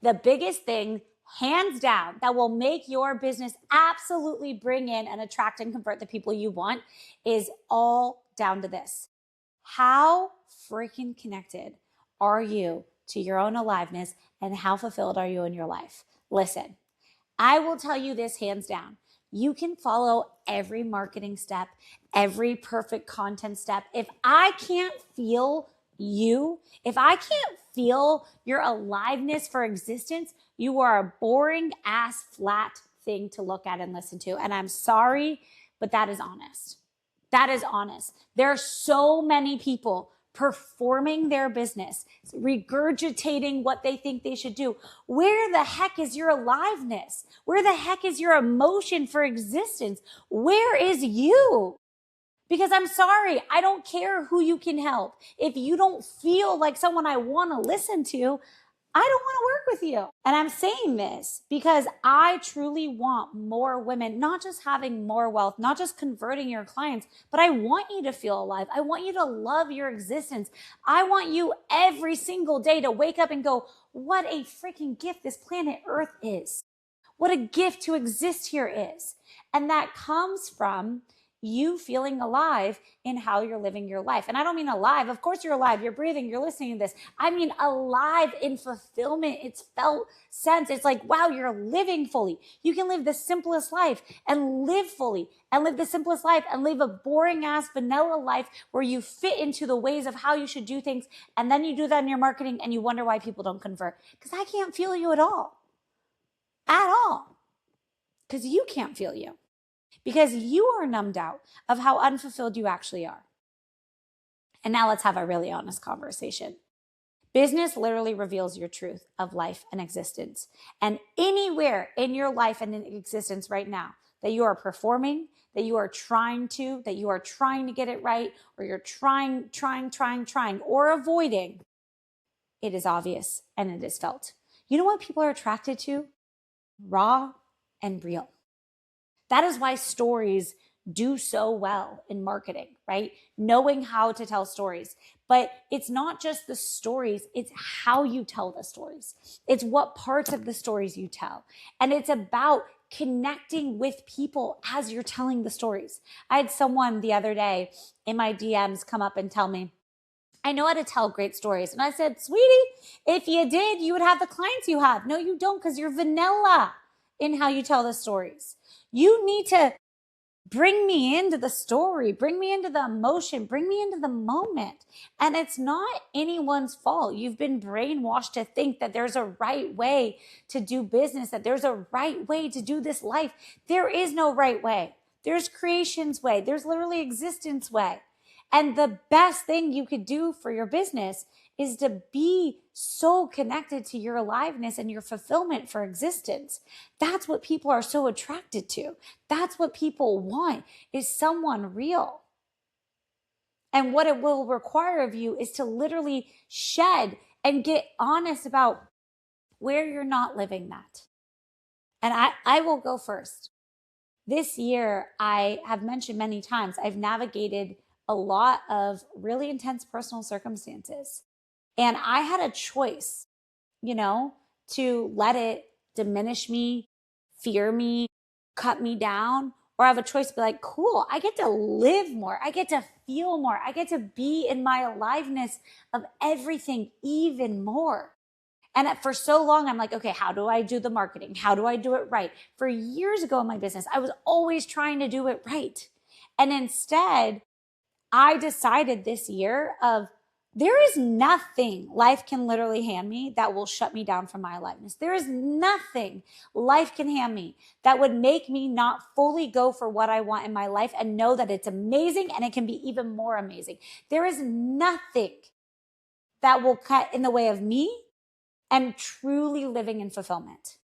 The biggest thing, hands down, that will make your business absolutely bring in and attract and convert the people you want is all down to this. How freaking connected are you to your own aliveness, and how fulfilled are you in your life? Listen, I will tell you this hands down. You can follow every marketing step, every perfect content step. If I can't feel you, if I can't feel your aliveness for existence, you are a boring ass flat thing to look at and listen to. And I'm sorry, but that is honest. That is honest. There are so many people performing their business, regurgitating what they think they should do. Where the heck is your aliveness? Where the heck is your emotion for existence? Where is you? Because I'm sorry, I don't care who you can help. If you don't feel like someone I want to listen to, I don't want to work with you. And I'm saying this because I truly want more women, not just having more wealth, not just converting your clients, but I want you to feel alive. I want you to love your existence. I want you every single day to wake up and go, what a freaking gift this planet Earth is. What a gift to exist here is. And that comes from you feeling alive in how you're living your life. And I don't mean alive. Of course you're alive. You're breathing. You're listening to this. I mean alive in fulfillment. It's felt sense. It's like, wow, you're living fully. You can live the simplest life and live fully and live the simplest life and live a boring ass vanilla life where you fit into the ways of how you should do things. And then you do that in your marketing and you wonder why people don't convert. Because I can't feel you at all. At all. Because you can't feel you. Because you are numbed out of how unfulfilled you actually are. And now let's have a really honest conversation. Business literally reveals your truth of life and existence. And anywhere in your life and in existence right now that you are performing, that you are trying to get it right, or you're trying, or avoiding, it is obvious and it is felt. You know what people are attracted to? Raw and real. That is why stories do so well in marketing, right? Knowing how to tell stories. But it's not just the stories, it's how you tell the stories. It's what parts of the stories you tell. And it's about connecting with people as you're telling the stories. I had someone the other day in my DMs come up and tell me, I know how to tell great stories. And I said, sweetie, if you did, you would have the clients you have. No, you don't, because you're vanilla in how you tell the stories. You need to bring me into the story, bring me into the emotion, bring me into the moment. And it's not anyone's fault. You've been brainwashed to think that there's a right way to do business, that there's a right way to do this life. There is no right way. There's creation's way. There's literally existence way. And the best thing you could do for your business is to be so connected to your aliveness and your fulfillment for existence. That's what people are so attracted to. That's what people want, is someone real. And what it will require of you is to literally shed and get honest about where you're not living that. And I will go first. This year, I have mentioned many times, I've navigated a lot of really intense personal circumstances. And I had a choice, to let it diminish me, fear me, cut me down, or I have a choice to be like, cool, I get to live more. I get to feel more. I get to be in my aliveness of everything even more. And for so long, I'm like, okay, how do I do the marketing? How do I do it right? For years ago in my business, I was always trying to do it right. And instead, I decided this year there is nothing life can literally hand me that will shut me down from my aliveness. There is nothing life can hand me that would make me not fully go for what I want in my life and know that it's amazing and it can be even more amazing. There is nothing that will cut in the way of me and truly living in fulfillment.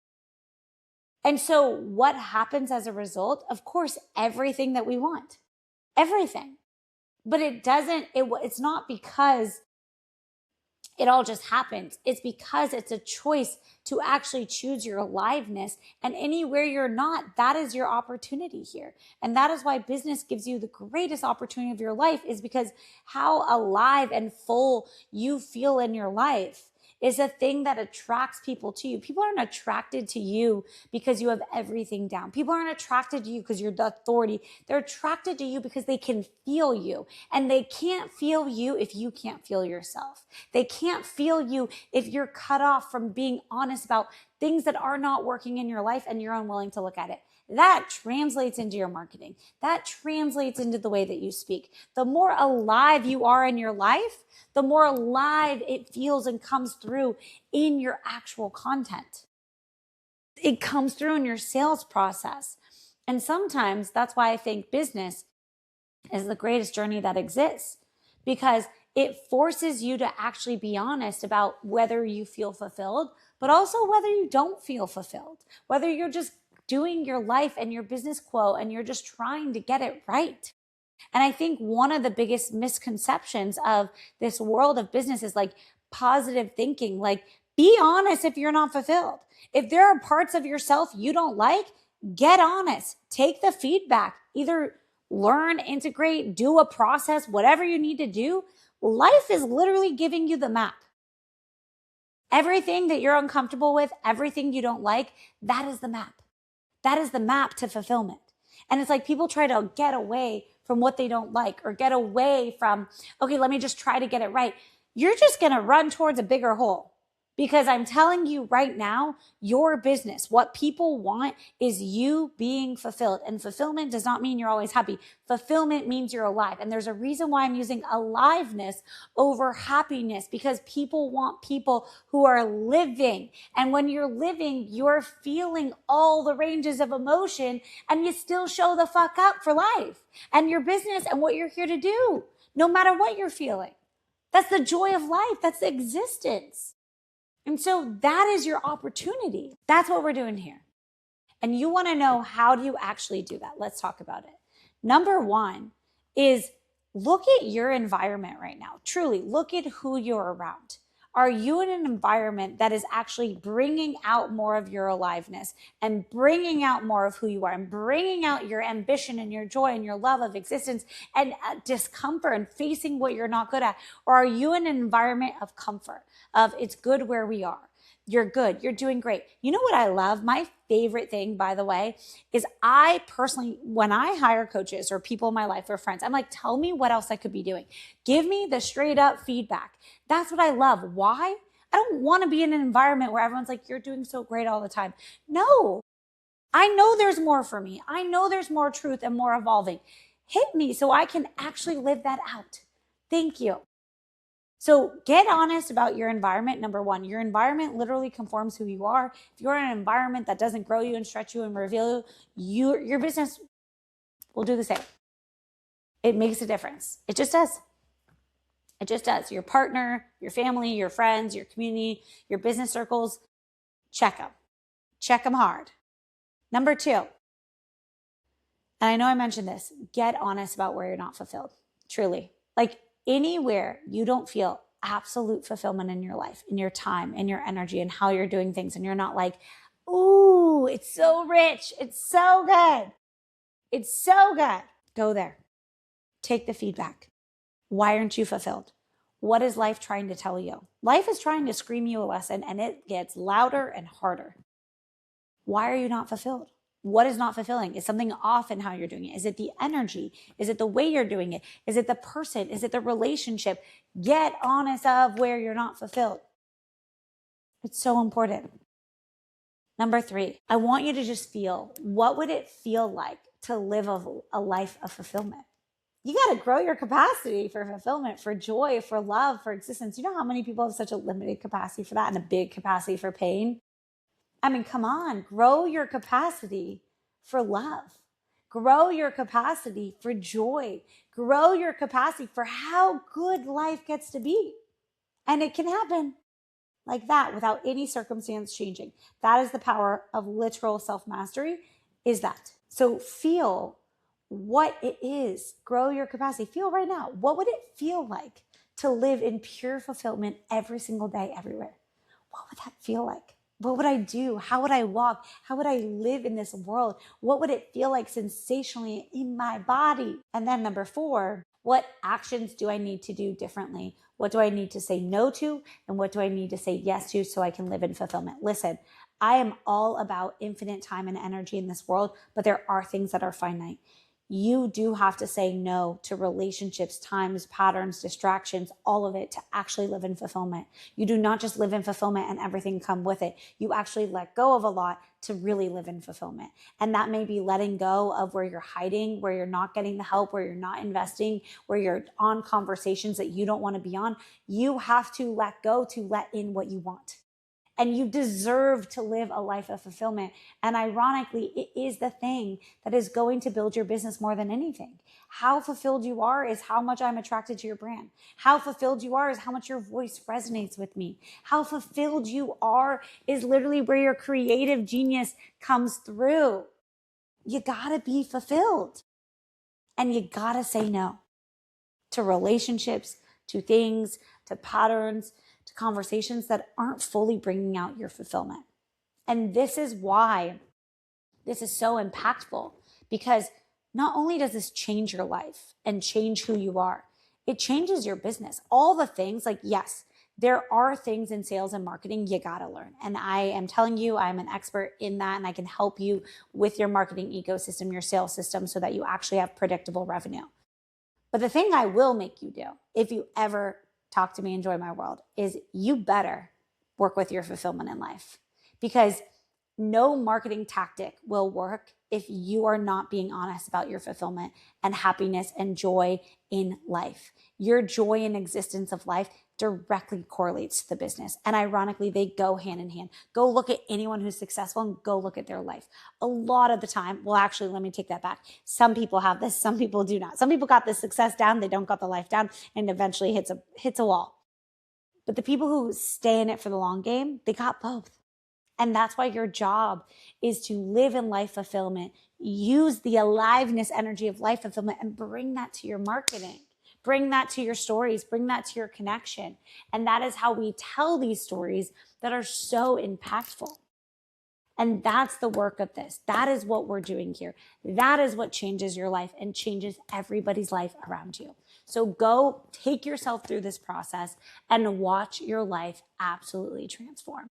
And so what happens as a result? Of course, everything that we want, everything. But it's not because it all just happens. It's because it's a choice to actually choose your aliveness. And anywhere you're not, that is your opportunity here. And that is why business gives you the greatest opportunity of your life, is because how alive and full you feel in your life is a thing that attracts people to you. People aren't attracted to you because you have everything down. People aren't attracted to you because you're the authority. They're attracted to you because they can feel you. And they can't feel you if you can't feel yourself. They can't feel you if you're cut off from being honest about things that are not working in your life and you're unwilling to look at it. That translates into your marketing. That translates into the way that you speak. The more alive you are in your life, the more alive it feels and comes through in your actual content. It comes through in your sales process. And sometimes that's why I think business is the greatest journey that exists, because it forces you to actually be honest about whether you feel fulfilled, but also whether you don't feel fulfilled, whether you're just doing your life and your business quo and you're just trying to get it right. And I think one of the biggest misconceptions of this world of business is like positive thinking. Like, be honest if you're not fulfilled. If there are parts of yourself you don't like, get honest. Take the feedback. Either learn, integrate, do a process, whatever you need to do. Life is literally giving you the map. Everything that you're uncomfortable with, everything you don't like, that is the map. That is the map to fulfillment. And it's like people try to get away from what they don't like or get away from, okay, let me just try to get it right. You're just going to run towards a bigger hole. Because I'm telling you right now, your business, what people want is you being fulfilled. And fulfillment does not mean you're always happy. Fulfillment means you're alive. And there's a reason why I'm using aliveness over happiness, because people want people who are living. And when you're living, you're feeling all the ranges of emotion and you still show the fuck up for life and your business and what you're here to do, no matter what you're feeling. That's the joy of life. That's the existence. And so that is your opportunity. That's what we're doing here. And you want to know, how do you actually do that? Let's talk about it. Number one is look at your environment right now. Truly, look at who you're around. Are you in an environment that is actually bringing out more of your aliveness and bringing out more of who you are and bringing out your ambition and your joy and your love of existence and discomfort and facing what you're not good at? Or are you in an environment of comfort, of it's good where we are? You're good. You're doing great. You know what I love? My favorite thing, by the way, is I personally, when I hire coaches or people in my life or friends, I'm like, tell me what else I could be doing. Give me the straight up feedback. That's what I love. Why? I don't want to be in an environment where everyone's like, you're doing so great all the time. No, I know there's more for me. I know there's more truth and more evolving. Hit me so I can actually live that out. Thank you. So get honest about your environment. Number one, your environment literally conforms who you are. If you're in an environment that doesn't grow you and stretch you and reveal you, your business will do the same. It makes a difference. It just does. It just does. Your partner, your family, your friends, your community, your business circles, check them. Check them hard. Number two, and I know I mentioned this, get honest about where you're not fulfilled. Truly. Like, anywhere you don't feel absolute fulfillment in your life, in your time, in your energy, and how you're doing things, and you're not like, ooh, it's so rich, it's so good, it's so good. Go there. Take the feedback. Why aren't you fulfilled? What is life trying to tell you? Life is trying to scream you a lesson, and it gets louder and harder. Why are you not fulfilled? What is not fulfilling? Is something off in how you're doing it? Is it the energy? Is it the way you're doing it? Is it the person? Is it the relationship? Get honest of where you're not fulfilled. It's so important. Number three, I want you to just feel, what would it feel like to live a life of fulfillment? You got to grow your capacity for fulfillment, for joy, for love, for existence. You know how many people have such a limited capacity for that and a big capacity for pain? I mean, come on, grow your capacity for love. Grow your capacity for joy. Grow your capacity for how good life gets to be. And it can happen like that without any circumstance changing. That is the power of literal self-mastery, is that. So feel what it is. Grow your capacity. Feel right now. What would it feel like to live in pure fulfillment every single day, everywhere? What would that feel like? What would I do? How would I walk? How would I live in this world? What would it feel like sensationally in my body? And then number four, What actions do I need to do differently? What do I need to say no to? And what do I need to say yes to so I can live in fulfillment? Listen, I am all about infinite time and energy in this world, but there are things that are finite. You do have to say no to relationships, times, patterns, distractions, all of it to actually live in fulfillment. You do not just live in fulfillment and everything come with it. You actually let go of a lot to really live in fulfillment. And that may be letting go of where you're hiding, where you're not getting the help, where you're not investing, where you're on conversations that you don't want to be on. You have to let go to let in what you want. And you deserve to live a life of fulfillment. And ironically, it is the thing that is going to build your business more than anything. How fulfilled you are is how much I'm attracted to your brand. How fulfilled you are is how much your voice resonates with me. How fulfilled you are is literally where your creative genius comes through. You gotta be fulfilled. And you gotta say no to relationships, to things, to patterns, to conversations that aren't fully bringing out your fulfillment. And this is why this is so impactful, because not only does this change your life and change who you are, it changes your business. All the things, like, yes, there are things in sales and marketing you gotta learn. And I am telling you, I'm an expert in that, and I can help you with your marketing ecosystem, your sales system, so that you actually have predictable revenue. But the thing I will make you do, if you ever talk to me and join my world, is you better work with your fulfillment in life. Because no marketing tactic will work if you are not being honest about your fulfillment and happiness and joy in life. Your joy and existence of life directly correlates to the business. And ironically, they go hand in hand. Go look at anyone who's successful and go look at their life. A lot of the time, well, actually, let me take that back. Some people have this, some people do not. Some people got the success down, they don't got the life down, and eventually hits a wall. But the people who stay in it for the long game, they got both. And that's why your job is to live in life fulfillment, use the aliveness energy of life fulfillment, and bring that to your marketing. Bring that to your stories, bring that to your connection. And that is how we tell these stories that are so impactful. And that's the work of this. That is what we're doing here. That is what changes your life and changes everybody's life around you. So go take yourself through this process and watch your life absolutely transform.